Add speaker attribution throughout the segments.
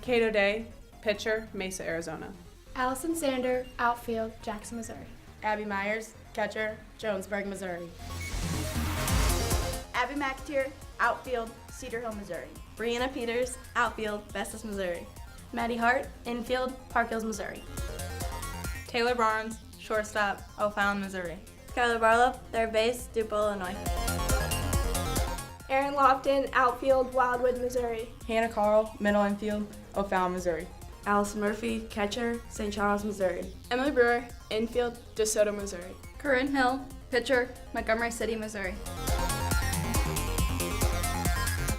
Speaker 1: Kate O'Day, pitcher, Mesa, Arizona.
Speaker 2: Allison Sander, outfield, Jackson, Missouri.
Speaker 3: Abby Myers, catcher, Jonesburg, Missouri.
Speaker 4: Abby McAteer, outfield, Cedar Hill, Missouri.
Speaker 5: Brianna Peters, outfield, Festus, Missouri.
Speaker 3: Maddie Hart, infield, Park Hills, Missouri.
Speaker 6: Taylor Barnes, shortstop, O'Fallon, Missouri.
Speaker 5: Skylar Barlow, third base, Dupe, Illinois.
Speaker 2: Aaron Lofton, outfield, Wildwood, Missouri.
Speaker 6: Hannah Carl, middle infield, O'Fallon, Missouri.
Speaker 5: Allison Murphy, catcher, St. Charles, Missouri.
Speaker 2: Emily Brewer, infield, DeSoto, Missouri.
Speaker 7: Corinne Hill, pitcher, Montgomery City, Missouri.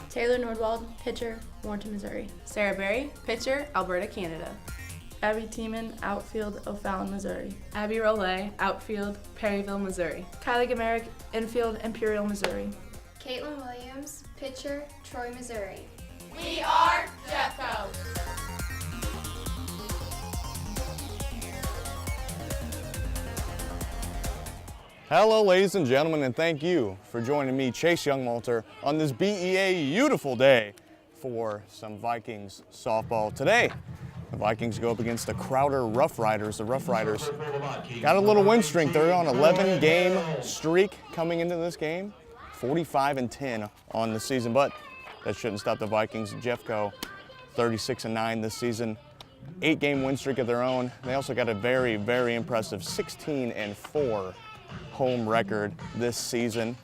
Speaker 3: Taylor Nordwald, pitcher, Warrenton, Missouri.
Speaker 1: Sarah Berry, pitcher, Alberta, Canada.
Speaker 3: Abby Tiemann, outfield, O'Fallon, Missouri.
Speaker 1: Abby Rollet, outfield, Perryville, Missouri.
Speaker 3: Kylie Gamerick, infield, Imperial, Missouri.
Speaker 2: Caitlin Williams, pitcher, Troy, Missouri.
Speaker 8: We are Jeffco.
Speaker 9: Hello, ladies and gentlemen, and thank you for joining me, Chase Youngmalter, on this BEA beautiful day for some Vikings softball. Today, the Vikings go up against the Crowder Roughriders. The Roughriders got a little win streak. They're on an 11-game streak coming into this game, 45-10 on the season, but that shouldn't stop the Vikings. Jeffco, 36-9 this season, 8-game win streak of their own. They also got a very, very impressive 16-4 home record this season.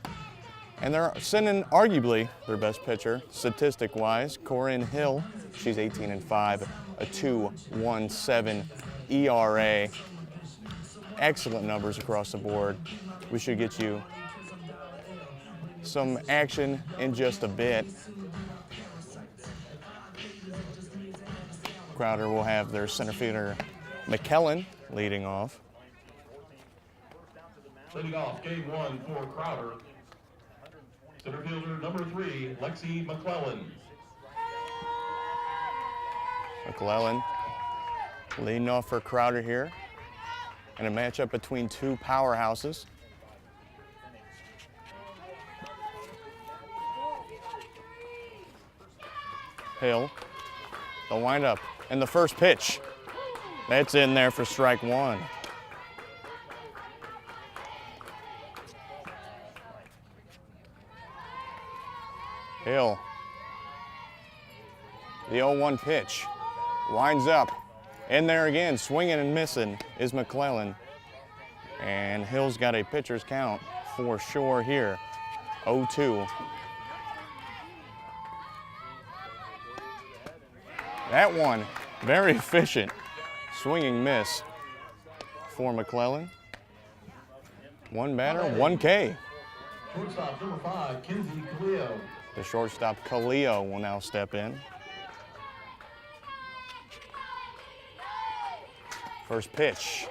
Speaker 9: And they're sending arguably their best pitcher, statistic-wise, Corinne Hill. She's 18-5, a 2.17 ERA. Excellent numbers across the board. We should get you some action in just a bit. Crowder will have their center fielder, McKellen, leading off.
Speaker 10: Leading off game one for Crowder, center fielder number 3, Lexi McClellan.
Speaker 9: McClellan leading off for Crowder here in a matchup between two powerhouses. Hill, the windup, and the first pitch. That's in there for strike one. Hill, the 0-1 pitch, winds up, in there again, swinging and missing is McClellan. And Hill's got a pitcher's count for sure here, 0-2. That one, very efficient, swinging miss for McClellan. One batter, 1 K.
Speaker 10: Shortstop number 5, Kinsey Caleo.
Speaker 9: The shortstop, Caleo, will now step in. First pitch,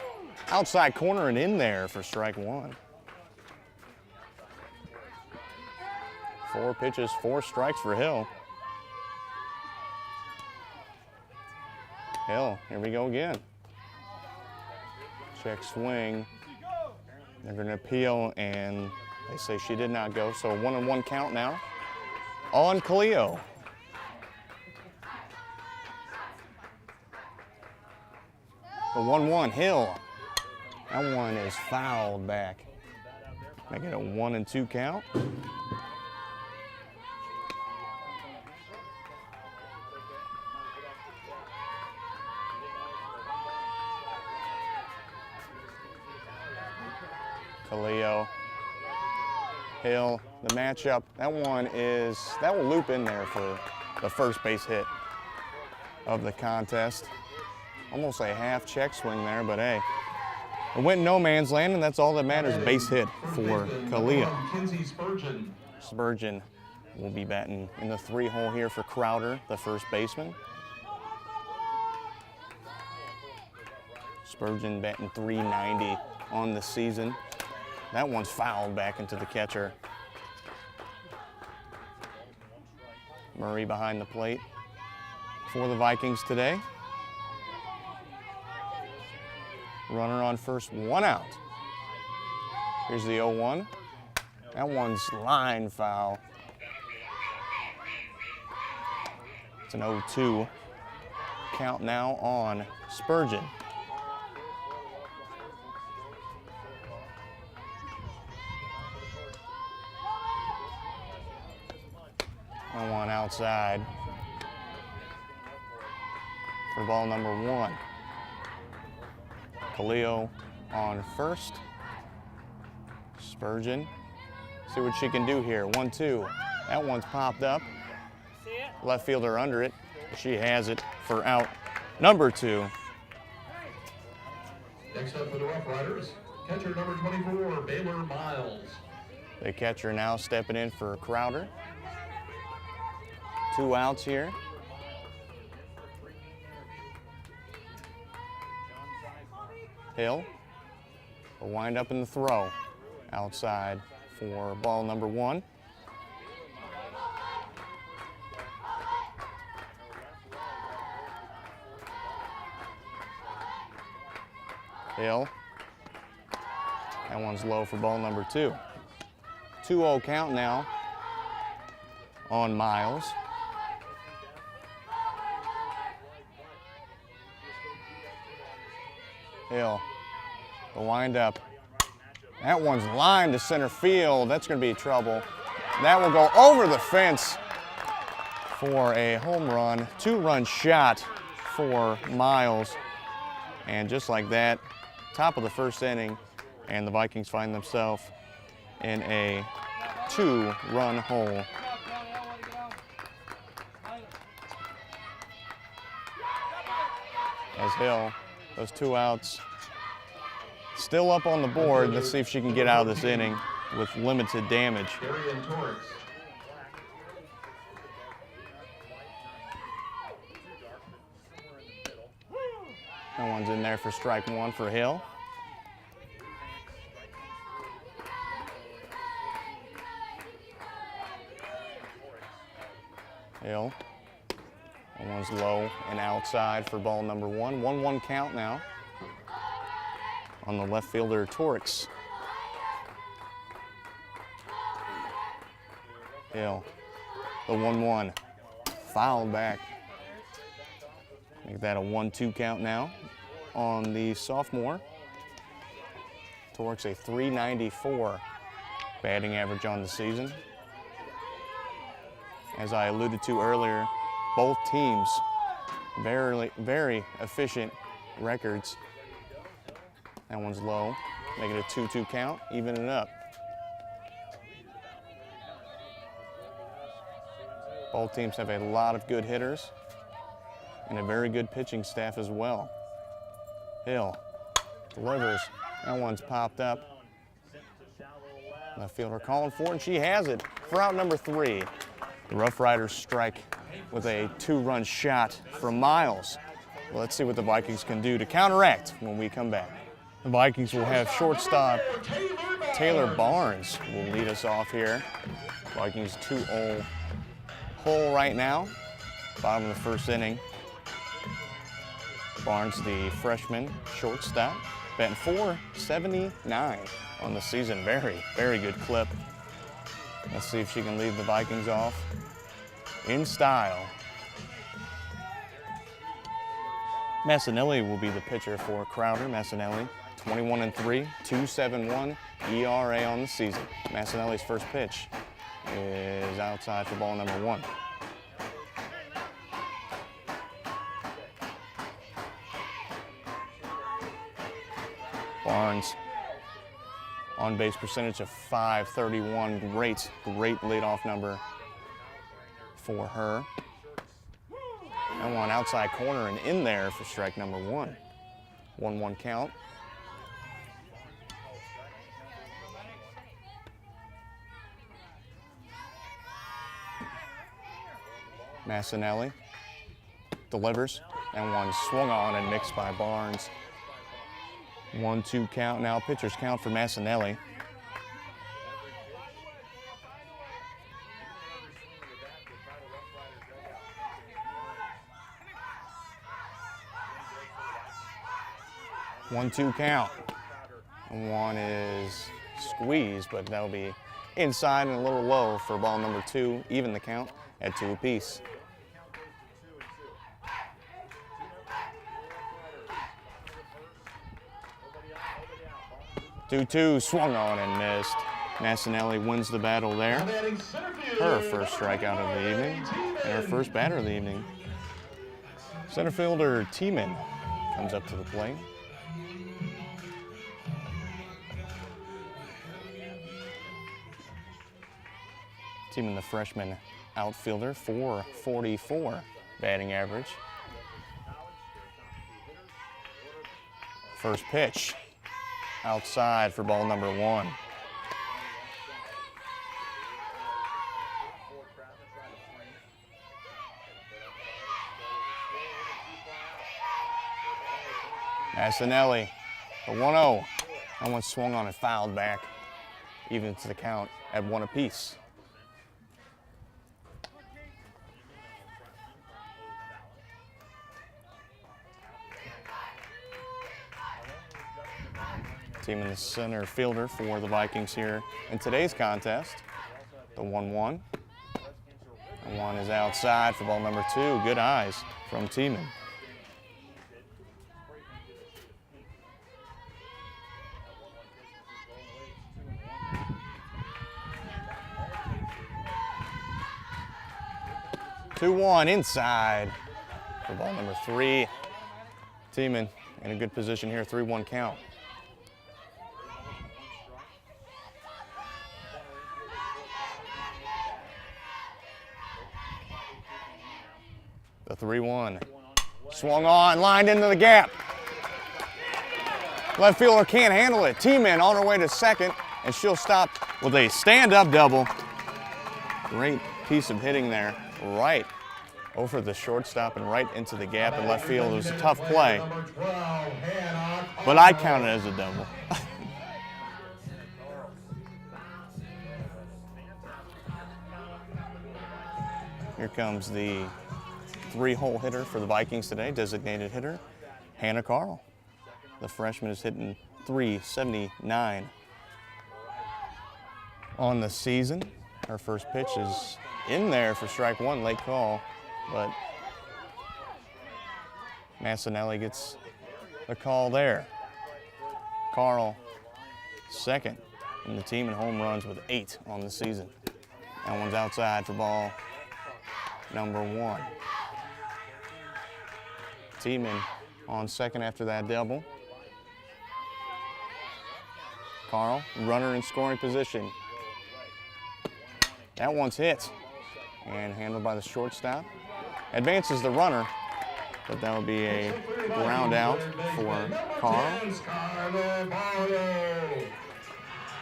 Speaker 9: outside corner and in there for strike one. 4 pitches, 4 strikes for Hill. Hill, here we go again. Check swing. They're going to appeal, and they say she did not go, so a 1-1 count now on Caleo. The 1-1, Hill. That one is fouled back. Making it a 1-2 count. Caleo, Hill, the matchup. That will loop in there for the first base hit of the contest. Almost a half check swing there, but hey, it went no man's land, and that's all that matters. Base hit for Caleo. Spurgeon will be batting in the 3-hole here for Crowder, the first baseman. Spurgeon batting .390 on the season. That one's fouled back into the catcher. Murray behind the plate for the Vikings today. Runner on first, 1 out. Here's the 0-1. That one's line foul. It's an 0-2. count now on Spurgeon. And one outside for ball number 1. Khalil on first. Spurgeon, see what she can do here. 1-2. That one's popped up. Left fielder under it. She has it for out number 2.
Speaker 10: Next up for the Roughriders, catcher number 24, Baylor Miles.
Speaker 9: The catcher now stepping in for Crowder. 2 outs here. Hill will wind up in the throw. Outside for ball number 1. Hill. That one's low for ball number 2. 2-0 count now on Miles. Hill, the windup. That one's lined to center field. That's going to be trouble. That will go over the fence for a home run. 2-run shot for Miles. And just like that, top of the first inning, and the Vikings find themselves in a 2-run hole. As Hill, those 2 outs, still up on the board. Let's see if she can get out of this inning with limited damage. No one's in there for strike 1 for Hill. Hill. That one's low and outside for ball number 1. 1-1 count now on the left fielder, Torix. Hill, the 1-1, fouled back. Make that a 1-2 count now on the sophomore. Torix a .394 batting average on the season. As I alluded to earlier, both teams very efficient records. That one's low. Make it a 2-2 count, even it up. Both teams have a lot of good hitters and a very good pitching staff as well. Hill delivers. That one's popped up. The fielder calling for it, and she has it for out number 3. The Roughriders strike with a 2-run shot from Miles. Well, let's see what the Vikings can do to counteract when we come back. The Vikings will have shortstop Taylor Barnes will lead us off here. Vikings 2-0 hole right now, bottom of the first inning. Barnes, the freshman shortstop, batting .479 on the season. Very good clip. Let's see if she can lead the Vikings off in style. Massinelli will be the pitcher for Crowder. Massinelli, 21-3, 2.71 ERA on the season. Massinelli's first pitch is outside for ball number 1. Barnes, on base percentage of .531. Great leadoff number for her. And one outside corner and in there for strike number 1. 1-1 count. Massinelli delivers, and one swung on and mixed by Barnes. 1-2 count now. Pitcher's count for Massinelli. One-two count. One is squeezed, but that'll be inside and a little low for ball number 2. Even the count at 2 apiece. 2-2, swung on and missed. Massinelli wins the battle there. Her first strikeout of the evening and her first batter of the evening. Center fielder Tiemann comes up to the plate. Tiemann, the freshman outfielder, .444 batting average. First pitch, outside for ball number 1. Massinelli, the 1-0. That one swung on and fouled back, even to the count at 1 apiece. Tiemann, the center fielder for the Vikings here in today's contest. The 1-1. The one is outside for ball number 2. Good eyes from Tiemann. Two-one inside for ball number 3. Tiemann in a good position here, 3-1 count. The 3-1. Swung on, lined into the gap. Left fielder can't handle it. Tiemann on her way to second, and she'll stop with a stand-up double. Great piece of hitting there, right over the shortstop and right into the gap in left field. It was a tough play, but I count it as a double. Here comes the 3-hole hitter for the Vikings today, designated hitter, Hannah Carl. The freshman is hitting .379 on the season. Her first pitch is in there for strike 1, late call, but Massinelli gets the call there. Carl, second in the team in home runs with 8 on the season. That one's outside for ball number 1. Tiemann on second after that double. Carl, runner in scoring position. That one's hit and handled by the shortstop. Advances the runner, but that will be a ground out for Carl.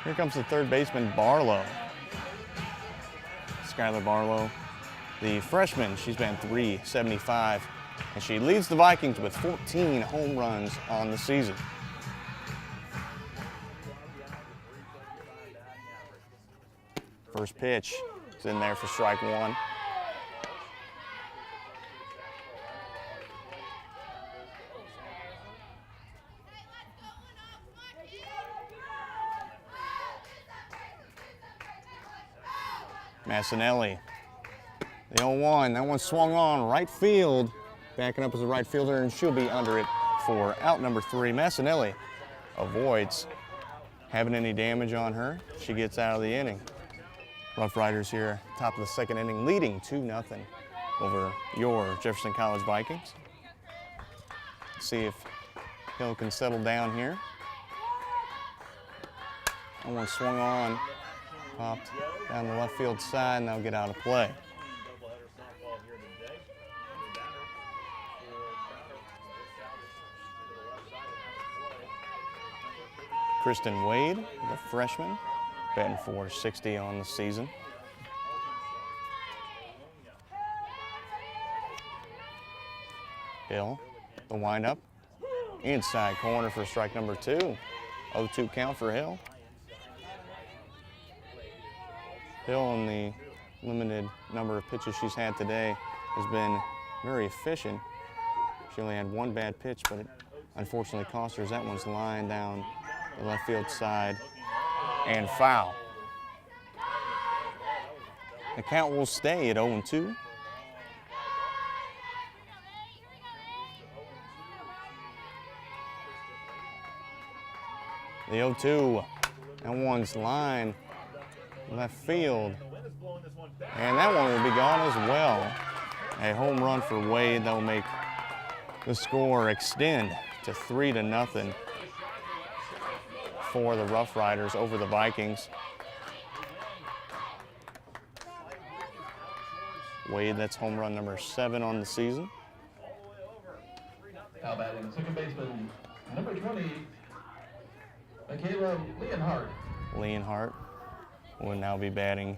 Speaker 9: Here comes the third baseman, Barlow. Skylar Barlow, the freshman, she's been .375, and she leads the Vikings with 14 home runs on the season. First pitch is in there for strike 1. Massinelli, the 0-1, that one swung on right field, backing up as a right fielder, and she'll be under it for out number 3. Massinelli avoids having any damage on her. She gets out of the inning. Roughriders here, top of the second inning, leading 2-0 over your Jefferson College Vikings. See if Hill can settle down here. That one swung on, popped down the left field side, and they'll get out of play. Kristen Wade, the freshman, batting .460 on the season. Hill, the windup, inside corner for strike number 2. 0-2 count for Hill. Hill, in the limited number of pitches she's had today, has been very efficient. She only had one bad pitch, but it unfortunately cost her as that one's lined down the left field side and foul. The count will stay at 0-2. The The 0-2. That one's line left field. And that one will be gone as well. A home run for Wade. That'll make the score extend to 3-0 for the Roughriders over the Vikings. Wade, that's home run number 7 on the season.
Speaker 10: Now batting second baseman, number 20, Michaela Leonhardt.
Speaker 9: Leonhardt will now be batting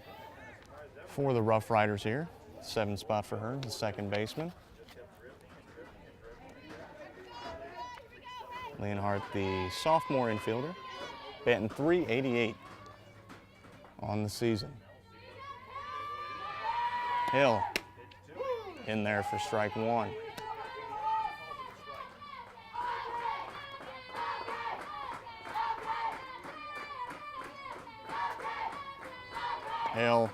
Speaker 9: for the Roughriders here. 7th spot for her, the second baseman. Leonhardt, the sophomore infielder, batting .388 on the season. Hill in there for strike 1. Hill,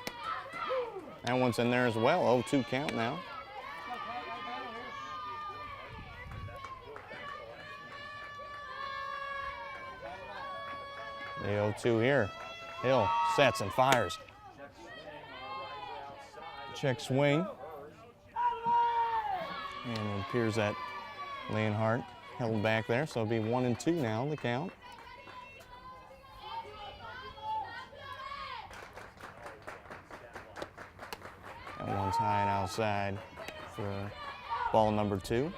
Speaker 9: that one's in there as well. 0-2 count now. The 0-2 here. Hill sets and fires. Check swing. And it appears that Leonhardt held back there, so it'll be 1-2 now, the count. That one's high and outside for ball number 2.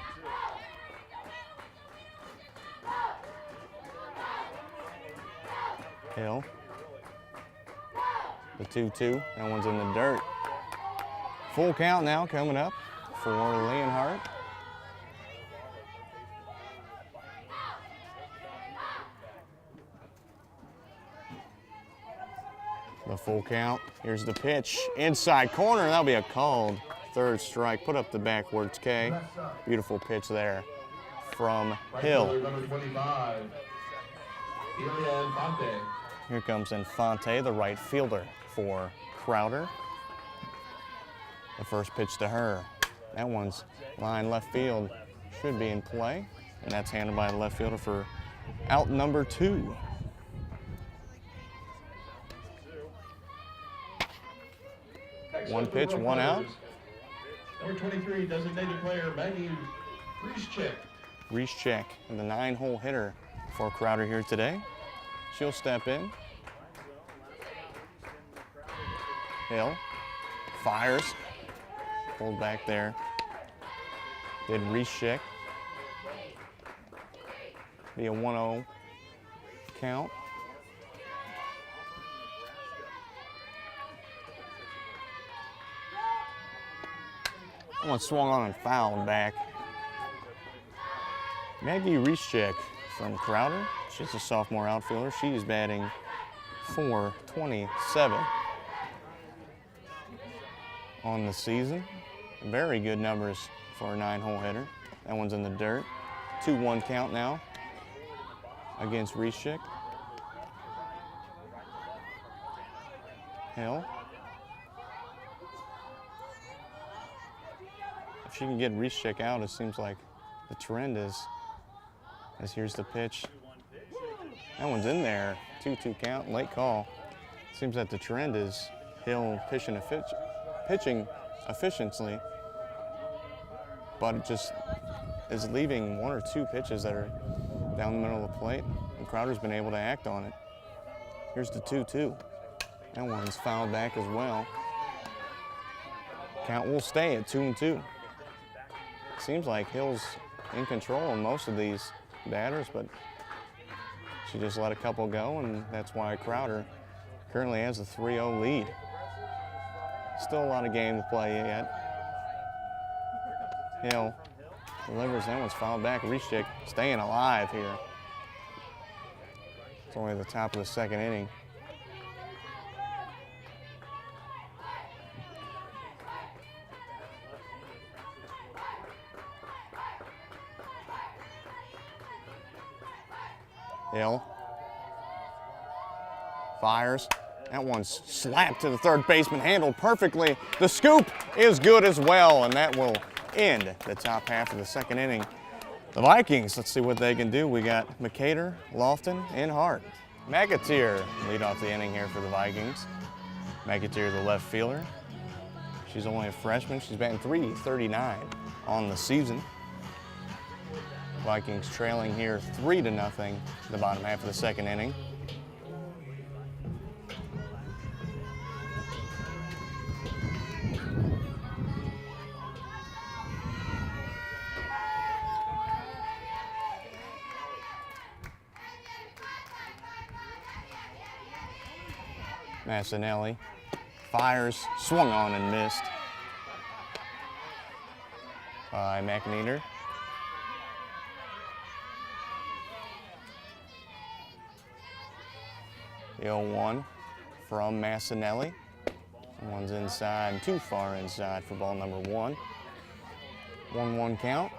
Speaker 9: Hill. The 2-2. That one's in the dirt. Full count now coming up for Leonhardt. The full count. Here's the pitch. Inside corner. That'll be a called third strike. Put up the backwards K. Beautiful pitch there from Hill.
Speaker 10: Number 25, Ilya Infante.
Speaker 9: Here comes Infante, the right fielder for Crowder. The first pitch to her. That one's line left field. Should be in play. And that's handled by the left fielder for out number 2. One pitch, one out.
Speaker 10: Number 23, designated player Maggie Reeschek.
Speaker 9: Reeschek, the 9-hole hitter for Crowder here today. She'll step in. Hill fires. Pulled back there. Did Reeschek. Be a 1-0 count. One swung on and fouled back. Maggie Reeschek from Crowder. She's a sophomore outfielder. She's batting .427 on the season. Very good numbers for a 9-hole hitter. That one's in the dirt. 2-1 count now against Reeschek. Hill. If she can get Reeschek out, it seems like the trend is, as here's the pitch. That one's in there. 2-2 count, late call. Seems that the trend is Hill pitching efficiently, but it just is leaving 1 or 2 pitches that are down the middle of the plate, and Crowder's been able to act on it. Here's the 2-2. That one's fouled back as well. Count will stay at 2-2. Seems like Hill's in control on most of these batters, but she just let a couple go, and that's why Crowder currently has a 3-0 lead. Still a lot of game to play yet. Hill delivers, that one's fouled back. Reeschek staying alive here. It's only the top of the second inning. Hill fires. That one's slapped to the third baseman, handled perfectly. The scoop is good as well, and that will end the top half of the second inning. The Vikings, let's see what they can do. We got McCater, Lofton, and Hart. McAteer lead off the inning here for the Vikings. McAteer, the left fielder. She's only a freshman. She's batting .339 on the season. Vikings trailing here 3-0 the bottom half of the second inning. Massinelli fires, swung on and missed by McAteer. The 0-1 from Massinelli. One's inside, too far inside for ball number 1. 1-1 count.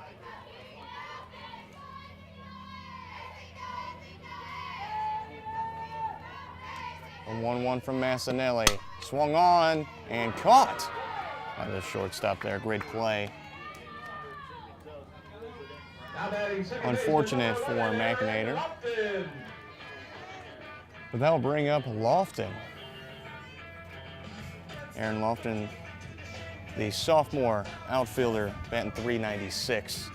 Speaker 9: A 1-1 from Massinelli. Swung on and caught by the shortstop there. Great play. Unfortunate for McAteer. But that'll bring up Lofton. Aaron Lofton, the sophomore outfielder, batting .396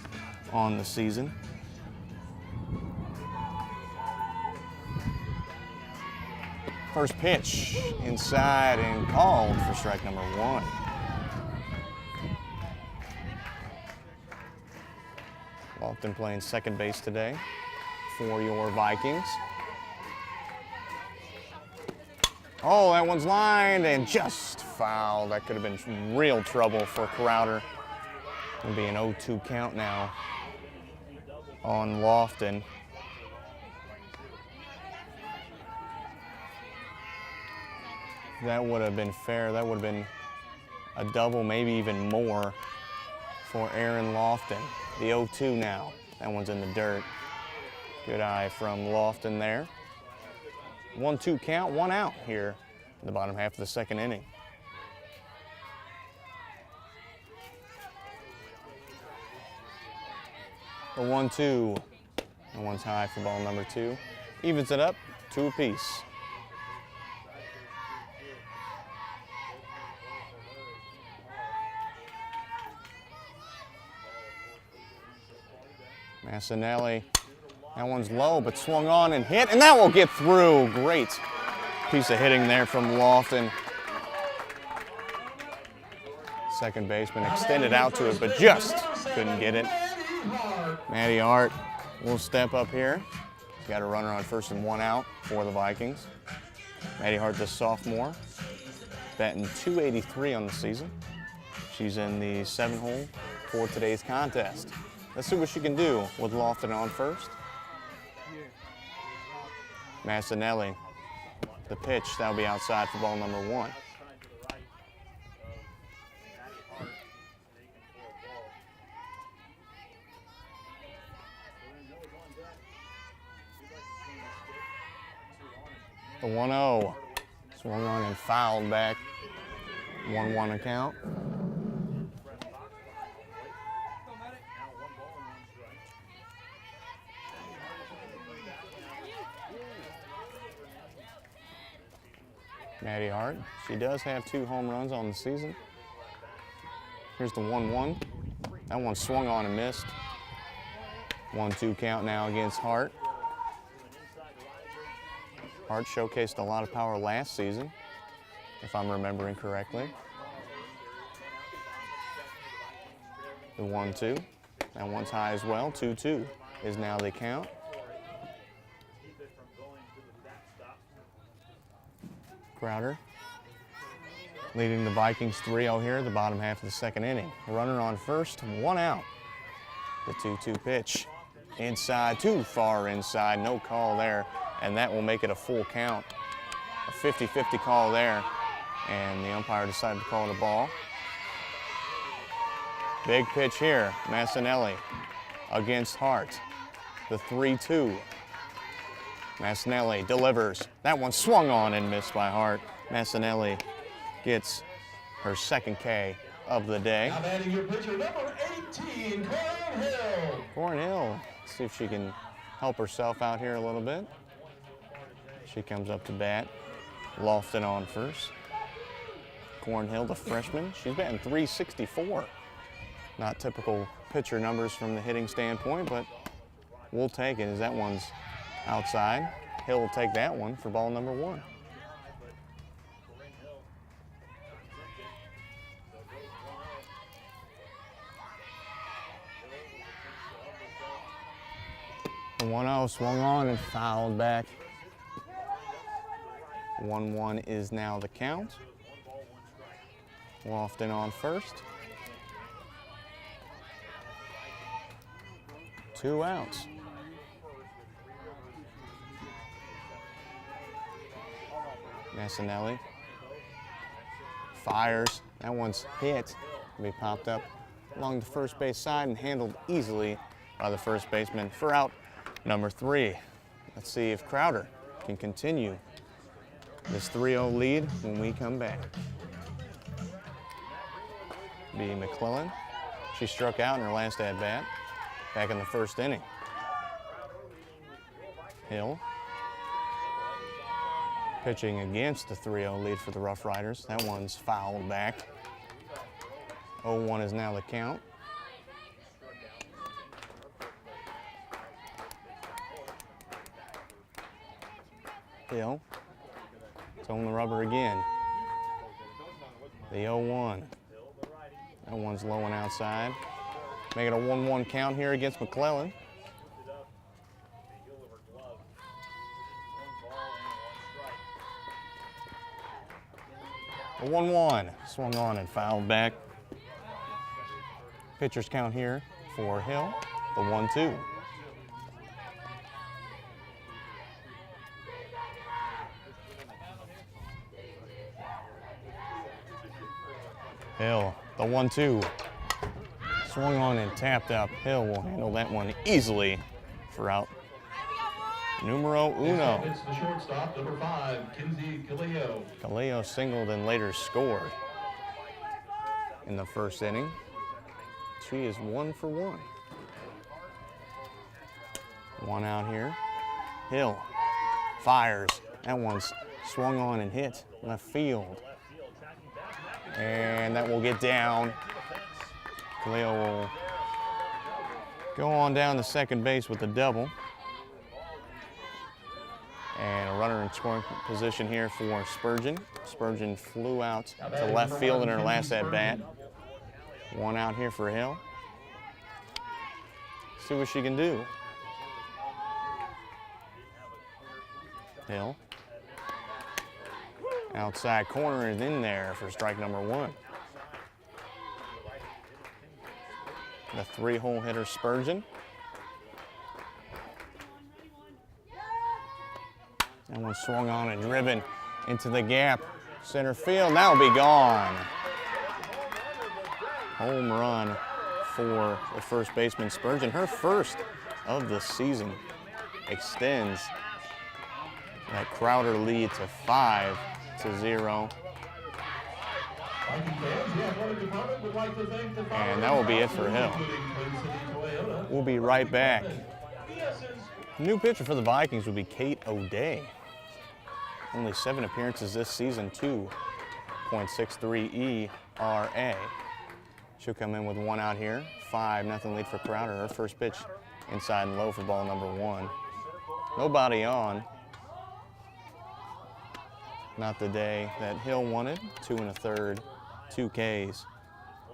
Speaker 9: on the season. First pitch inside and called for strike number 1. Lofton playing second base today for your Vikings. Oh, that one's lined and just fouled. That could have been real trouble for Crowder. It'll be an 0-2 count now on Lofton. That would have been fair. That would have been a double, maybe even more for Aaron Lofton. The 0-2 now. That one's in the dirt. Good eye from Lofton there. 1-2 count, 1 out here in the bottom half of the second inning. The 1-2. That one's high for ball number 2. Evens it up, 2 apiece. Massinelli, that one's low, but swung on and hit, and that will get through. Great piece of hitting there from Lofton. Second baseman extended out to it, but just couldn't get it. Maddie Hart will step up here. Got a runner on first and 1 out for the Vikings. Maddie Hart, the sophomore, batting .283 on the season. She's in the 7-hole for today's contest. Let's see what she can do with Lofton on first. Massinelli, the pitch, that'll be outside for ball number 1. The 1-0, swung on and fouled back. 1-1 account. Maddie Hart, she does have 2 home runs on the season. Here's the 1-1. That one swung on and missed. 1-2 count now against Hart. Hart showcased a lot of power last season, if I'm remembering correctly. The 1-2. That one's high as well. 2-2 is now the count. Crowder leading the Vikings 3-0 here, the bottom half of the second inning. Runner on first, 1 out. The 2-2 pitch. Inside, too far inside, no call there, and that will make it a full count. A 50-50 call there, and the umpire decided to call it a ball. Big pitch here, Massinelli against Hart. The 3-2. Massinelli delivers. That one swung on and missed by Hart. Massinelli gets her second K of the day.
Speaker 10: Now batting your pitcher, number 18, Corin Hill.
Speaker 9: Corin Hill, see if she can help herself out here a little bit. She comes up to bat. Lofton on first. Cornhill, the freshman, she's batting .364. Not typical pitcher numbers from the hitting standpoint, but we'll take it as that one's outside. Hill will take that one for ball number 1. The 1-0 swung on and fouled back. 1-1 is now the count. Lofton on first. 2 outs. Massinelli fires. That one's hit. Be popped up along the first base side and handled easily by the first baseman for out number 3. Let's see if Crowder can continue this 3-0 lead when we come back. Be McClellan. She struck out in her last at-bat back in the first inning. Hill pitching against the 3-0 lead for the Roughriders. That one's fouled back. 0-1 is now the count. Hill. It's on the rubber again. The 0-1. That one's low and outside. Make it a 1-1 count here against McClellan. A 1-1. Swung on and fouled back. Pitcher's count here for Hill. The 1-2. Hill, the 1-2. Swung on and tapped up. Hill will handle that one easily for out numero uno.
Speaker 10: It's the shortstop, number 5, Kinsey Caleo.
Speaker 9: Caleo singled and later scored in the first inning. She is 1 for 1. 1 out here. Hill fires. That one's swung on and hit left field. And that will get down. Caleo will go on down to second base with a double. And a runner in scoring position here for Spurgeon. Spurgeon flew out to left field in her last at-bat. 1 out here for Hill. See what she can do. Hill. Outside corner is in there for strike number 1. The 3-hole hitter Spurgeon. That one swung on and driven into the gap. Center field, that'll be gone. Home run for the first baseman Spurgeon. Her first of the season extends that Crowder lead to 5-0. And that will be it for Hill. We'll be right back. New pitcher for the Vikings will be Kate O'Day. Only 7 appearances this season, 2.63 ERA. She'll come in with 1 out here. 5-0 lead for Crowder. Her first pitch inside and low for ball number 1. Nobody on. Not the day that Hill wanted. 2 1/3, 2 Ks.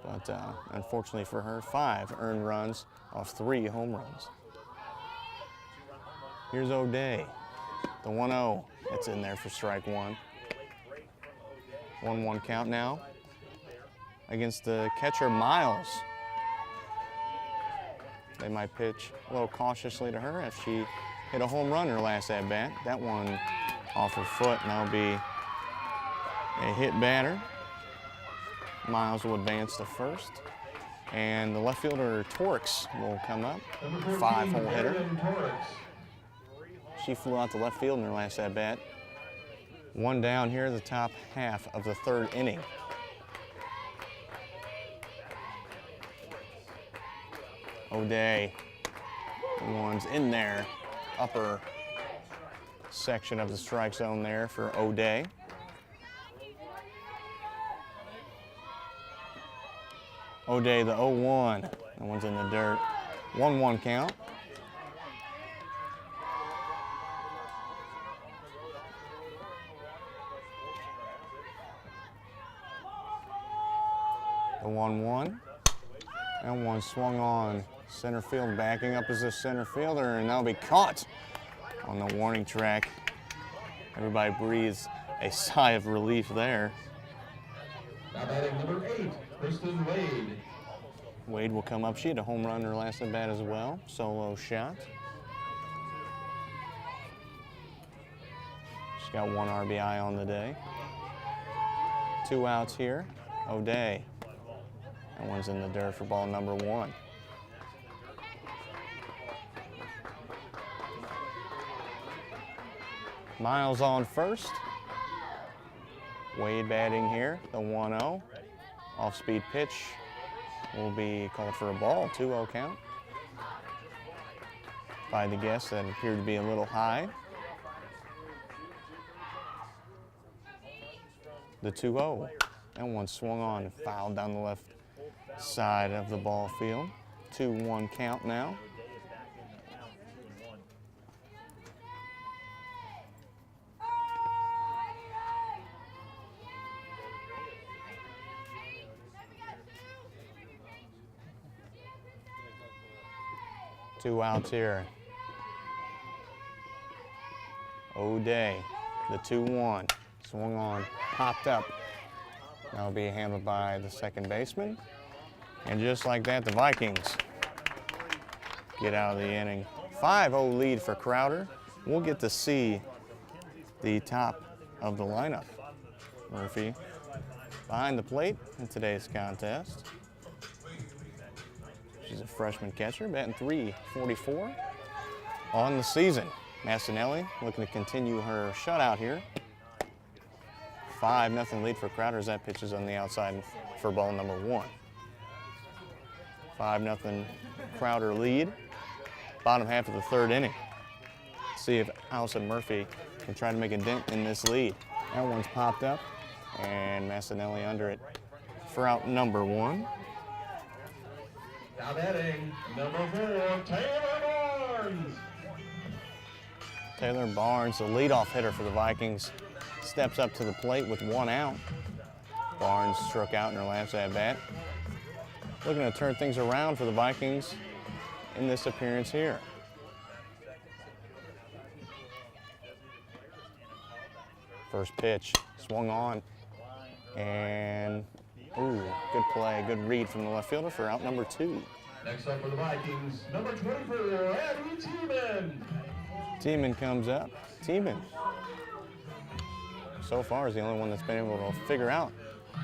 Speaker 9: But unfortunately for her, 5 earned runs off 3 home runs. Here's O'Day. The 1-0. It's in there for strike 1. 1-1 count now against the catcher Miles. They might pitch a little cautiously to her if she hit a home run in her last at-bat. That one off her foot, and that'll be a hit batter. Miles will advance to first. And the left fielder Torx will come up. 5-hole hitter. She flew out to left field in her last at-bat. 1 down here, the top half of the 3rd inning. O'Day, one's in there, upper section of the strike zone there for O'Day. O'Day, the 0-1. That one's in the dirt. 1-1 count. The 1-1. And one swung on center field, backing up as a center fielder, and that'll be caught on the warning track. Everybody breathes a sigh of relief there.
Speaker 10: Now batting number 8, Kristen Wade.
Speaker 9: Wade will come up. She had a home run her last at bat as well. Solo shot. She's got 1 RBI on the day. 2 outs here. O'Day. That one's in the dirt for ball number 1. Miles on first. Wade batting here, the 1-0. Off-speed pitch will be called for a ball, 2-0 count. By the guess that appeared to be a little high. The 2-0. That one swung on and fouled down the left side of the ball field. 2-1 count now. Two outs here. O'Day, the 2-1. Swung on, popped up. That'll be handled by the second baseman. And just like that, the Vikings get out of the inning. 5-0 lead for Crowder. We'll get to see the top of the lineup. Murphy behind the plate in today's contest. She's a freshman catcher, batting .344 on the season. Massinelli looking to continue her shutout here. 5-0 lead for Crowder as that pitches on the outside for ball number 1. 5-0 Crowder lead. Bottom half of the 3rd inning. See if Allison Murphy can try to make a dent in this lead. That one's popped up, and Massinelli under it for out number 1.
Speaker 10: Now batting number 4, Taylor Barnes.
Speaker 9: Taylor Barnes, the leadoff hitter for the Vikings, steps up to the plate with 1 out. Barnes struck out in her last at bat. Looking to turn things around for the Vikings in this appearance here. First pitch, swung on, and ooh, good play, good read from the left fielder for out number 2.
Speaker 10: Next up for the Vikings, number 24, Abby Tiemann.
Speaker 9: Tiemann comes up. Tiemann, so far, is the only one that's been able to figure out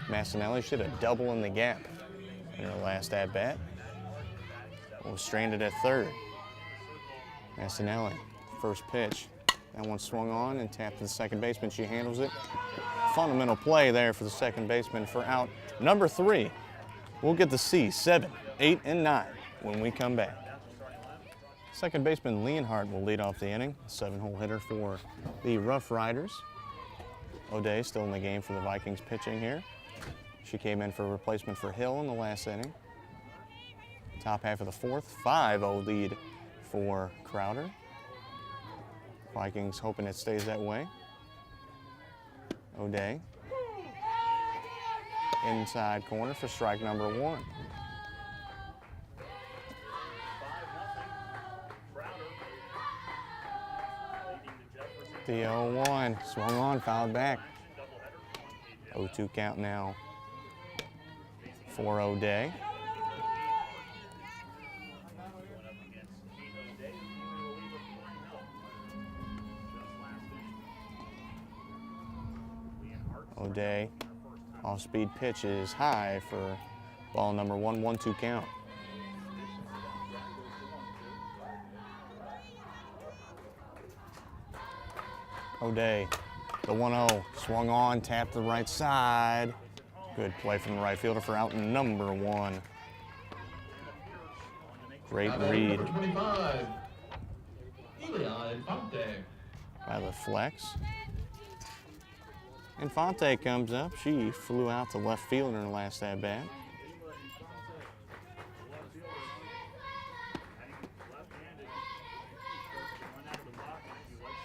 Speaker 9: Massinelli should have double in the gap in her last at-bat. Was stranded at 3rd. Massinelli, first pitch. That one swung on and tapped to the second baseman. She handles it. Fundamental play there for the second baseman for out number 3. We'll get to see 7, 8, and 9 when we come back. Second baseman Leonhardt will lead off the inning. 7-hole hitter for the Roughriders. O'Day still in the game for the Vikings pitching here. She came in for a replacement for Hill in the last inning. Top half of the 4th, 5-0 lead for Crowder. Vikings hoping it stays that way. O'Day. Inside corner for strike number 1. The 0-1, swung on, fouled back. 0-2 count now for O'Day. O'Day, off-speed pitch is high for ball number 1, 1-2 count. O'Day, the 1-0, swung on, tapped to the right side. Good play from the right fielder for out number 1. Great read.
Speaker 10: Number 25, Eli Infante.
Speaker 9: by the flex. Infante comes up. She flew out to left field in her last at bat.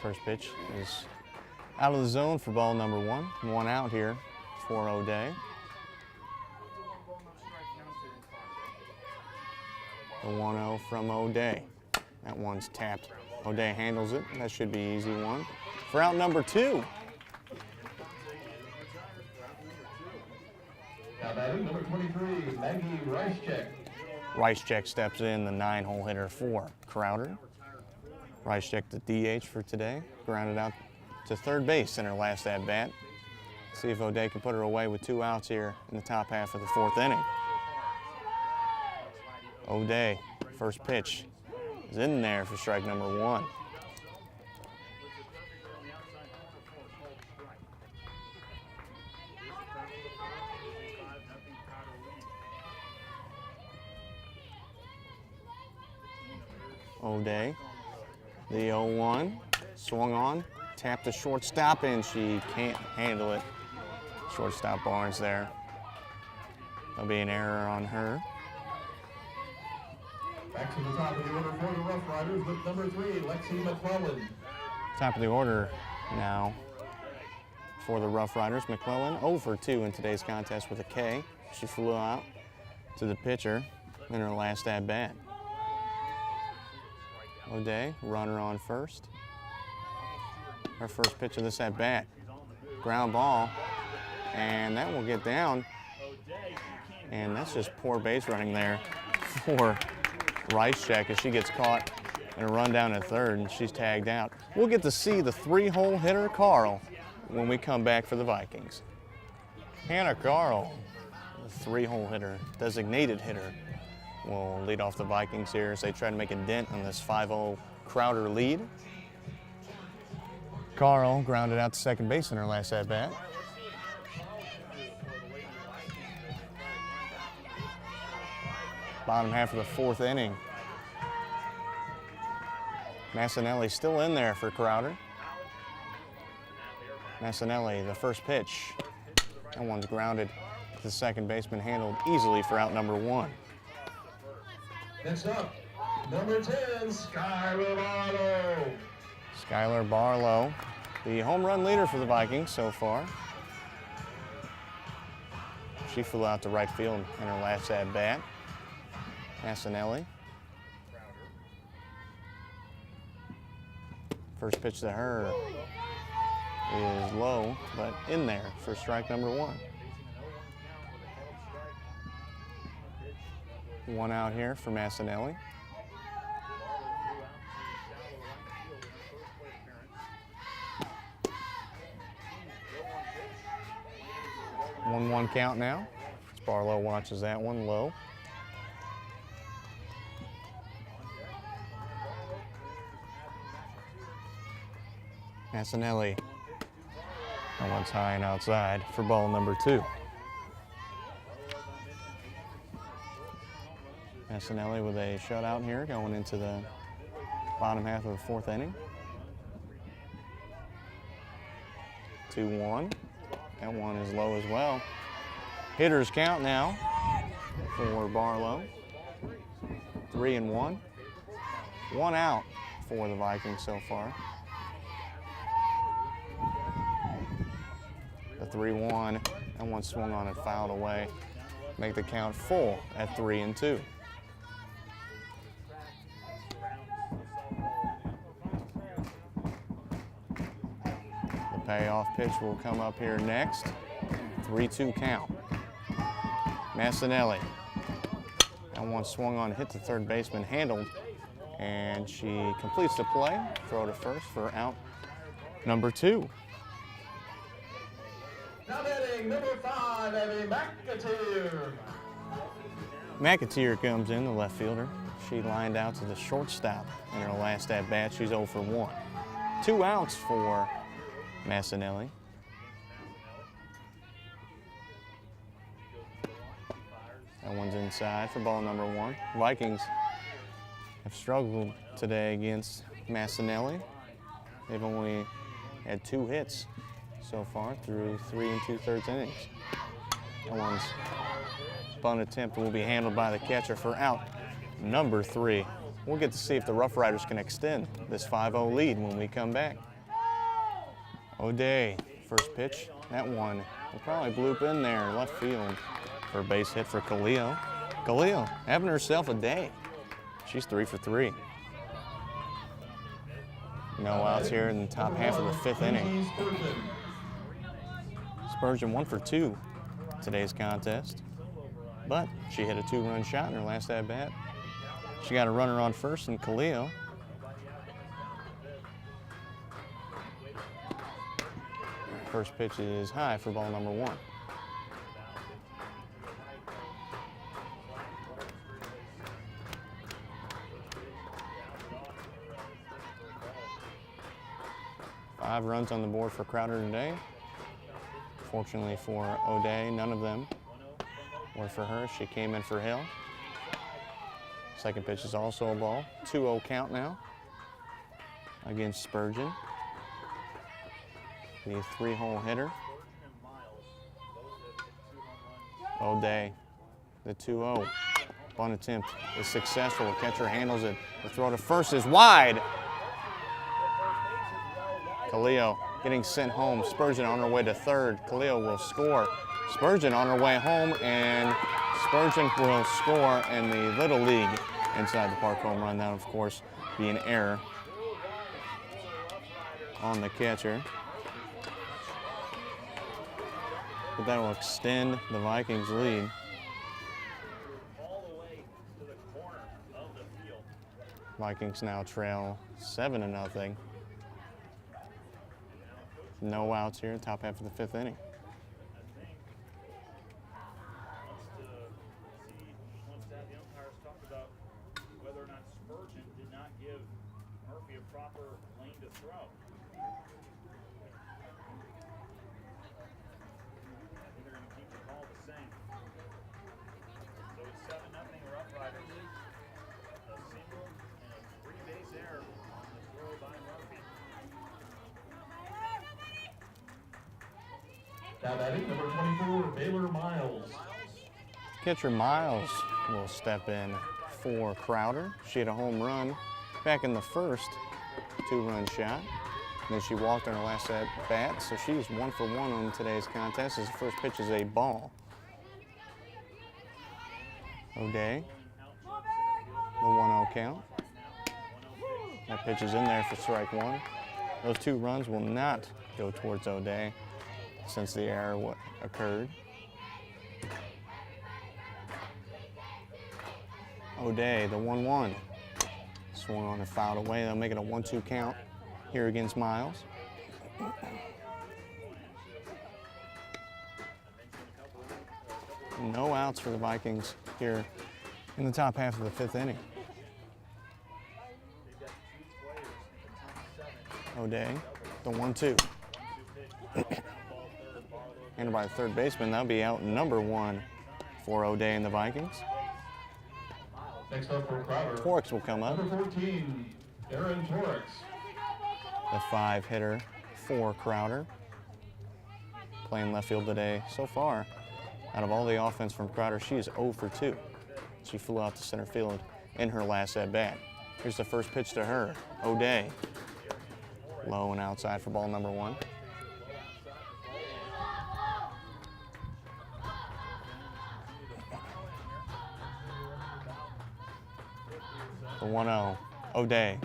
Speaker 9: First pitch is out of the zone for ball number 1. 1 out here for O'Day. The 1-0 from O'Day. That one's tapped. O'Day handles it. That should be easy one. For out number 2.
Speaker 10: Now batting number 23, Maggie Reischek.
Speaker 9: Reischek steps in, the 9-hole hitter for Crowder. Reischek the DH for today. Grounded out to third base in her last at-bat. See if O'Day can put her away with 2 outs here in the top half of the 4th inning. O'Day, first pitch, is in there for strike number 1. O'Day, the 0-1, swung on, tapped the shortstop, and she can't handle it. Shortstop Barnes there. There'll be an error on her.
Speaker 10: Back to the top of the order for the Roughriders with number 3, Lexi McClellan.
Speaker 9: Top of the order now for the Roughriders. McClellan 0 for 2 in today's contest with a K. She flew out to the pitcher in her last at-bat. O'Day, runner on first. Her first pitch of this at-bat. Ground ball, and that will get down. And that's just poor base running there for Reischek as she gets caught in a run down at third, and she's tagged out. We'll get to see the 3-hole hitter, Carl, when we come back for the Vikings. Hannah Carl, the 3-hole hitter, designated hitter, will lead off the Vikings here as they try to make a dent on this 5-0 Crowder lead. Carl grounded out to second base in her last at-bat. Bottom half of the 4th inning. Massinelli still in there for Crowder. Massinelli, the first pitch. That one's grounded to the second baseman, handled easily for out number 1.
Speaker 10: Next up, number 10, Skylar Barlow.
Speaker 9: Skylar Barlow, the home run leader for the Vikings so far. She flew out to right field in her last at-bat. Massinelli. First pitch to her is low, but in there for strike number 1. 1 out here for Massinelli. One count now. Barlow watches that one low. Massinelli. That one's high and outside for ball number 2. Massinelli with a shutout here going into the bottom half of the 4th inning. 2-1. That one is low as well. Hitters count now for Barlow. 3-1. 1 out for the Vikings so far. The 3-1. That one swung on and fouled away. Make the count full at 3-2. Payoff pitch will come up here next. 3-2 count. Massinelli. That one swung on, hit the third baseman, handled, and she completes the play. Throw to first for out number 2.
Speaker 10: Now batting number 5, Abby McAteer.
Speaker 9: McAteer comes in, the left fielder. She lined out to the shortstop in her last at-bat. She's 0 for 1. 2 outs for Massinelli. That one's inside for ball number 1. Vikings have struggled today against Massinelli. They've only had 2 hits so far through 3 2/3 innings. That one's bunt attempt will be handled by the catcher for out number 3. We'll get to see if the Roughriders can extend this 5-0 lead when we come back. O'Day, first pitch. That one will probably bloop in there, left field for a base hit for Khalil. Khalil having herself a day. She's 3 for 3. No outs here in the top half of the 5th inning. Spurgeon 1 for 2 today's contest, but she hit a 2-run shot in her last at-bat. She got a runner on first and Khalil. First pitch is high for ball number 1. Five runs on the board for Crowder today. Fortunately for O'Day, none of them were for her. She came in for Hill. Second pitch is also a ball. 2-0 count now against Spurgeon. The 3-hole hitter. O'Day, the 2-0. Bunt attempt is successful. The catcher handles it. The throw to first is wide. Khalil getting sent home. Spurgeon on her way to third. Khalil will score. Spurgeon on her way home, and Spurgeon will score in the Little League inside the park home run. That, of course, be an error on the catcher. But that will extend the Vikings' lead. Vikings now trail 7-0. No outs here, top half of the 5th inning.
Speaker 11: Whether or not Spurgeon did not give Murphy a proper lane to throw. I think they're going to keep the call the same. So it's 7-0 Roughriders. A single and a 3-base error on the throw by Murphy.
Speaker 10: Now batting number 24, Baylor Miles.
Speaker 9: Catcher Miles will step in for Crowder. She had a home run back in the first 2-run shot. And then she walked on her last at bat, so she's 1 for 1 on today's contest as the first pitch is a ball. O'Day, the 1-0 count. That pitch is in there for strike 1. Those 2 runs will not go towards O'Day since the error occurred. O'Day, the 1-1. Swung on and fouled away. They'll make it a 1-2 count here against Miles. No outs for the Vikings here in the top half of the 5th inning. O'Day, the 1-2. Handled by the third baseman. That'll be out number 1 for O'Day and the Vikings.
Speaker 10: Next up for Crowder.
Speaker 9: Torix will come up.
Speaker 10: Number 14, Aaron Torix.
Speaker 9: The 5-hitter for Crowder. Playing left field today so far. Out of all the offense from Crowder, she is 0 for 2. She flew out to center field in her last at-bat. Here's the first pitch to her. O'Day. Low and outside for ball number 1. The 1-0, O'Day.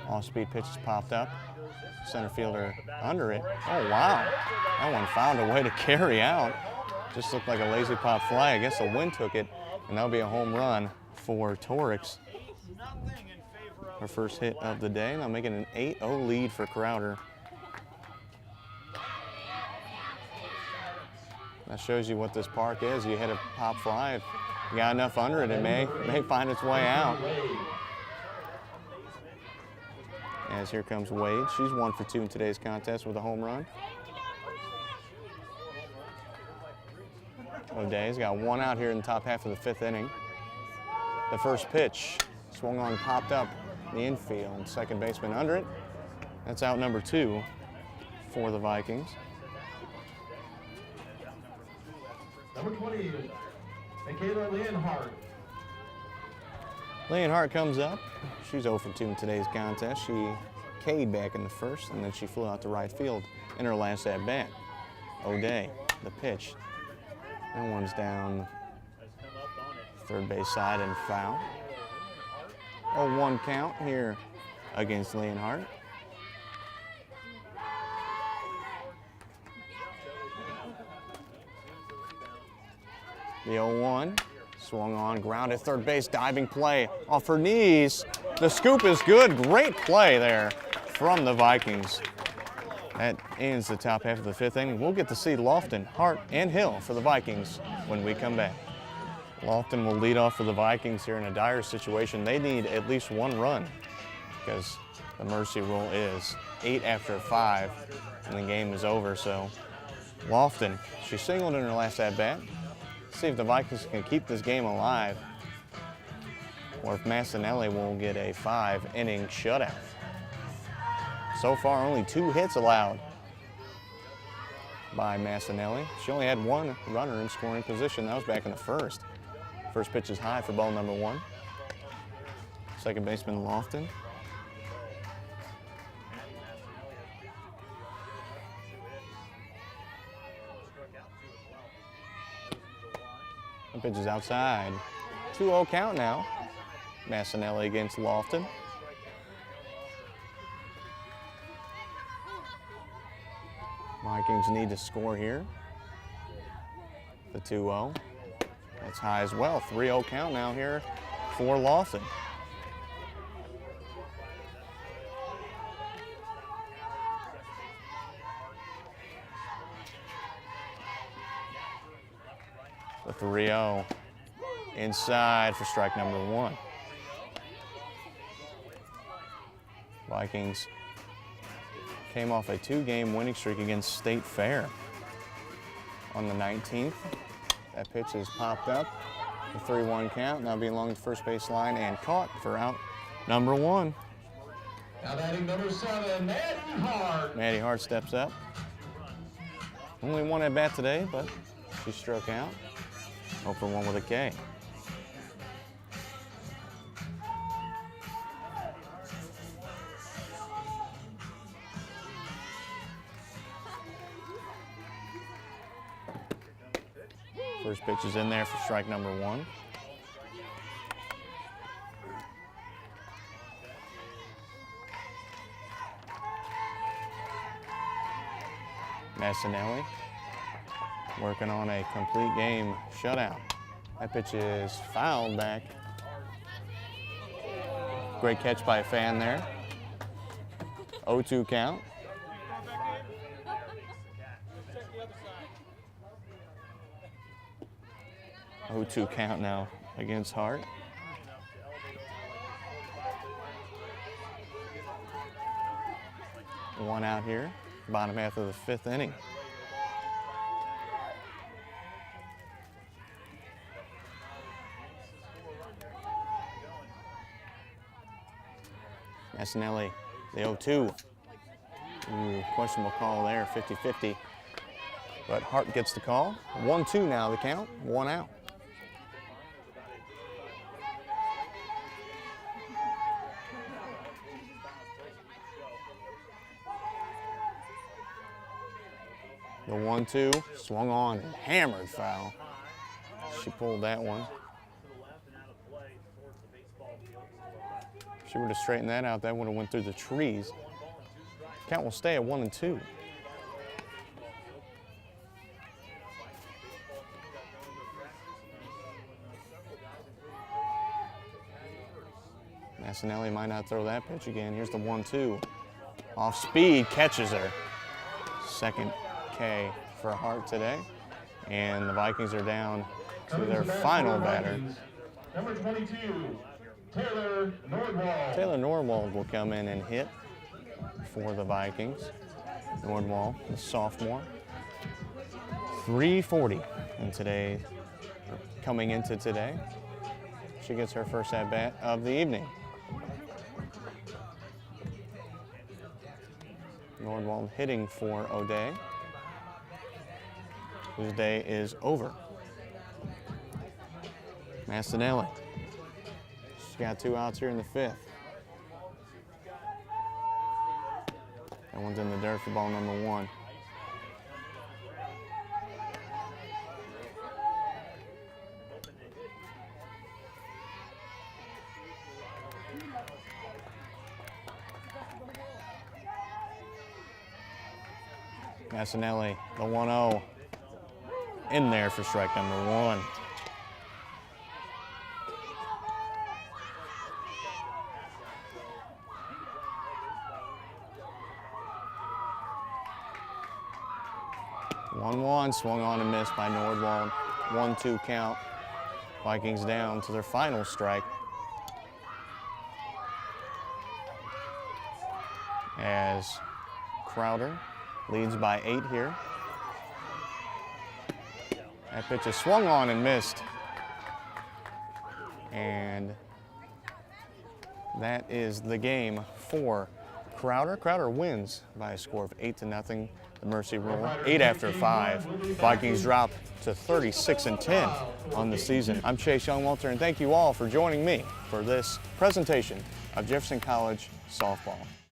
Speaker 9: Off-speed pitch has popped up. Center fielder under it. Oh, wow. That one found a way to carry out. Just looked like a lazy pop fly. I guess the wind took it, and that'll be a home run for Torix. Her first hit of the day. Now making an 8-0 lead for Crowder. That shows you what this park is. You hit a pop fly. If you got enough under it, it may find its way out. As here comes Wade. She's 1 for 2 in today's contest with a home run. O'Day's got 1 out here in the top half of the 5th inning. The first pitch swung on, popped up in the infield. Second baseman under it. That's out number 2 for the Vikings.
Speaker 10: Number 20, Michaela Leonhardt.
Speaker 9: Leonhardt comes up. She's 0 for 2 in today's contest. She K'd back in the first, and then she flew out to right field in her last at bat. O'Day, the pitch. That one's down third base side and foul. 0-1 count here against Leonhardt. The 0-1, swung on, grounded third base, diving play off her knees. The scoop is good, great play there from the Vikings. That ends the top half of the 5th inning. We'll get to see Lofton, Hart, and Hill for the Vikings when we come back. Lofton will lead off for the Vikings here in a dire situation. They need at least 1 run because the mercy rule is 8 after 5 and the game is over. So Lofton, she singled in her last at-bat. See if the Vikings can keep this game alive or if Massinelli will get a 5-inning shutout. So far, only 2 hits allowed by Massinelli. She only had 1 runner in scoring position. That was back in the first. First pitch is high for ball number 1. Second baseman Lofton. The pitch is outside. 2-0 count now. Massinelli against Lofton. Vikings need to score here. The 2-0. That's high as well. 3-0 count now here for Lawson. The 3-0 inside for strike number 1. Vikings came off a 2-game winning streak against State Fair on the 19th. That pitch is popped up. The 3-1 count, now being along the first base line and caught for out number 1.
Speaker 10: Now batting number 7, Maddie Hart.
Speaker 9: Maddie Hart steps up. Only 1 at bat today, but she struck out. 0 for 1 with a K. First pitch is in there for strike number 1. Massinelli working on a complete game shutout. That pitch is fouled back. Great catch by a fan there. 0-2 count. Oh, 2 count now against Hart. One out here, bottom half of the 5th inning. Massinelli, the 0-2. Questionable call there, 50-50. But Hart gets the call. 1-2 now the count, 1 out. The 1-2, swung on, hammered foul. She pulled that one. If she were to straighten that out, that would have went through the trees. Count will stay at 1-2. Massinelli might not throw that pitch again. Here's the 1-2. Off speed, catches her. Second K for Hart today. And the Vikings are down to their final batter.
Speaker 10: Number 22, Taylor Nordwall.
Speaker 9: Taylor Nordwall will come in and hit for the Vikings. Nordwall, the sophomore. 340 in today, coming into today. She gets her first at-bat of the evening. Nordwald hitting for O'Day, whose day is over. Mastinelli. She's got 2 outs here in the 5th. That one's in the dirt for ball number 1. Massinelli, the 1-0, in there for strike number 1. Swung on and missed by Nordwald. 1-2 count. Vikings down to their final strike. As Crowder leads by 8 here. That pitch is swung on and missed. And that is the game for Crowder. Crowder wins by a score of 8-0. The Mercy Rule, 8 after 5. Vikings drop to 36-10 on the season. I'm Chase Youngwalter, and thank you all for joining me for this presentation of Jefferson College softball.